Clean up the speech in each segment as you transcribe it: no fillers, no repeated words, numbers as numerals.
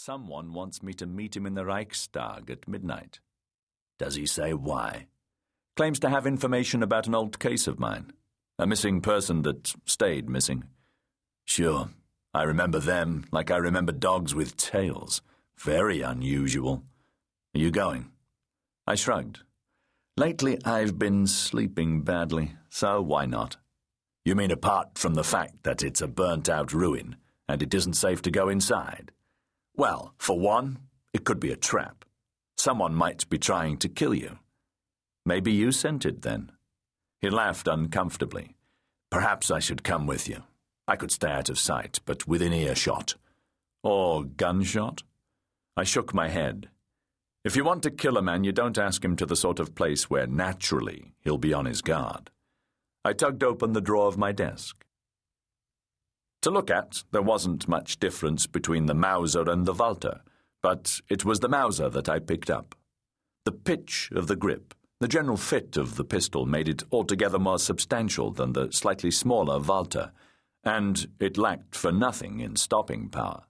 Someone wants me to meet him in the Reichstag at midnight. Does he say why? Claims to have information about an old case of mine. A missing person that stayed missing. Sure, I remember them like I remember dogs with tails. Very unusual. Are you going? I shrugged. Lately I've been sleeping badly, so why not? You mean apart from the fact that it's a burnt-out ruin and it isn't safe to go inside? Well, for one, it could be a trap. Someone might be trying to kill you. Maybe you sent it then. He laughed uncomfortably. Perhaps I should come with you. I could stay out of sight, but within earshot. Or gunshot? I shook my head. If you want to kill a man, you don't ask him to the sort of place where, naturally, he'll be on his guard. I tugged open the drawer of my desk. To look at, there wasn't much difference between the Mauser and the Walter, but it was the Mauser that I picked up. The pitch of the grip, the general fit of the pistol made it altogether more substantial than the slightly smaller Walter, and it lacked for nothing in stopping power.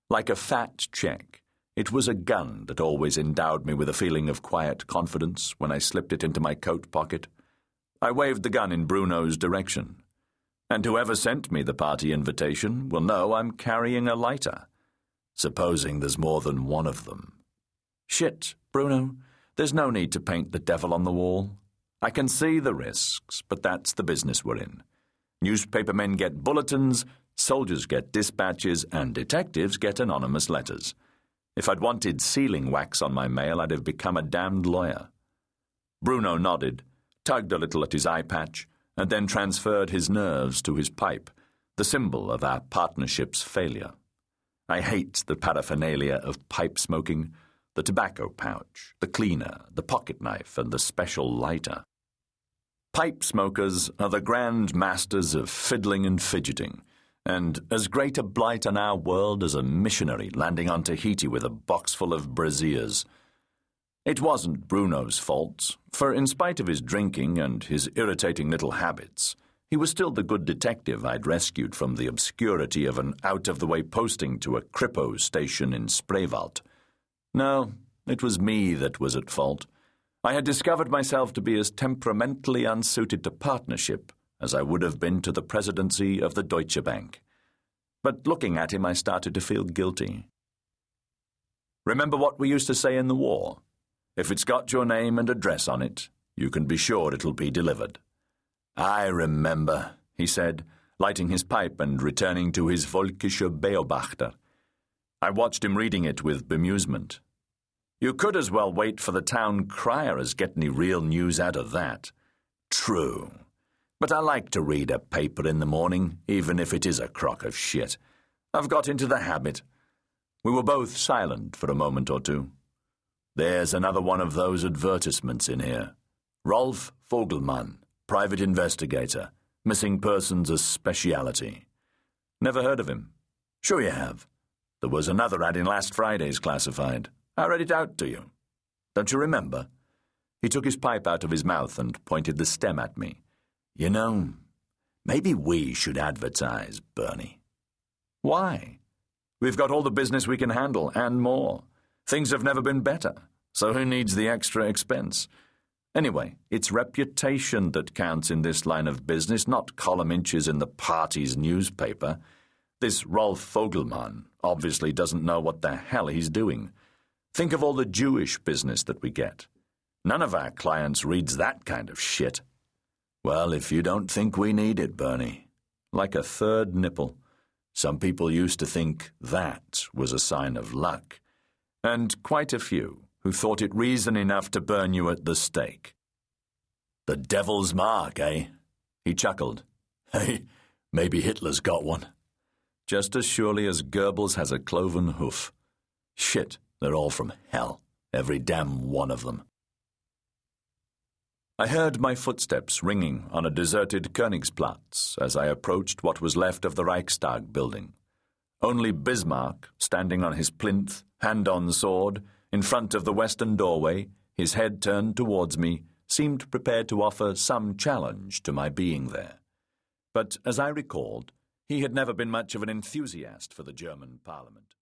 Like a fat check, it was a gun that always endowed me with a feeling of quiet confidence when I slipped it into my coat pocket. I waved the gun in Bruno's direction. And whoever sent me the party invitation will know I'm carrying a lighter. Supposing there's more than one of them. Shit, Bruno, there's no need to paint the devil on the wall. I can see the risks, but that's the business we're in. Newspapermen get bulletins, soldiers get dispatches, and detectives get anonymous letters. If I'd wanted sealing wax on my mail, I'd have become a damned lawyer. Bruno nodded, tugged a little at his eye patch, and then transferred his nerves to his pipe, the symbol of our partnership's failure. I hate the paraphernalia of pipe smoking, the tobacco pouch, the cleaner, the pocket knife, and the special lighter. Pipe smokers are the grand masters of fiddling and fidgeting, and as great a blight on our world as a missionary landing on Tahiti with a box full of braziers. It wasn't Bruno's fault, for in spite of his drinking and his irritating little habits, he was still the good detective I'd rescued from the obscurity of an out-of-the-way posting to a Kripo station in Spreewald. No, it was me that was at fault. I had discovered myself to be as temperamentally unsuited to partnership as I would have been to the presidency of the Deutsche Bank. But looking at him, I started to feel guilty. Remember what we used to say in the war? If it's got your name and address on it, you can be sure it'll be delivered. I remember, he said, lighting his pipe and returning to his Volkische Beobachter. I watched him reading it with bemusement. You could as well wait for the town crier as get any real news out of that. True. But I like to read a paper in the morning, even if it is a crock of shit. I've got into the habit. We were both silent for a moment or two. There's another one of those advertisements in here. Rolf Vogelmann, private investigator, missing persons a speciality. Never heard of him. Sure you have. There was another ad in last Friday's classified. I read it out to you. Don't you remember? He took his pipe out of his mouth and pointed the stem at me. You know, maybe we should advertise, Bernie. Why? We've got all the business we can handle, and more. Things have never been better, so who needs the extra expense? Anyway, it's reputation that counts in this line of business, not column inches in the party's newspaper. This Rolf Vogelmann obviously doesn't know what the hell he's doing. Think of all the Jewish business that we get. None of our clients reads that kind of shit. Well, if you don't think we need it, Bernie. Like a third nipple. Some people used to think that was a sign of luck. And quite a few who thought it reason enough to burn you at the stake. The devil's mark, eh? He chuckled. Hey, maybe Hitler's got one. Just as surely as Goebbels has a cloven hoof. Shit, they're all from hell. Every damn one of them. I heard my footsteps ringing on a deserted Königsplatz as I approached what was left of the Reichstag building. Only Bismarck, standing on his plinth, hand on sword, in front of the western doorway, his head turned towards me, seemed prepared to offer some challenge to my being there. But as I recalled, he had never been much of an enthusiast for the German Parliament.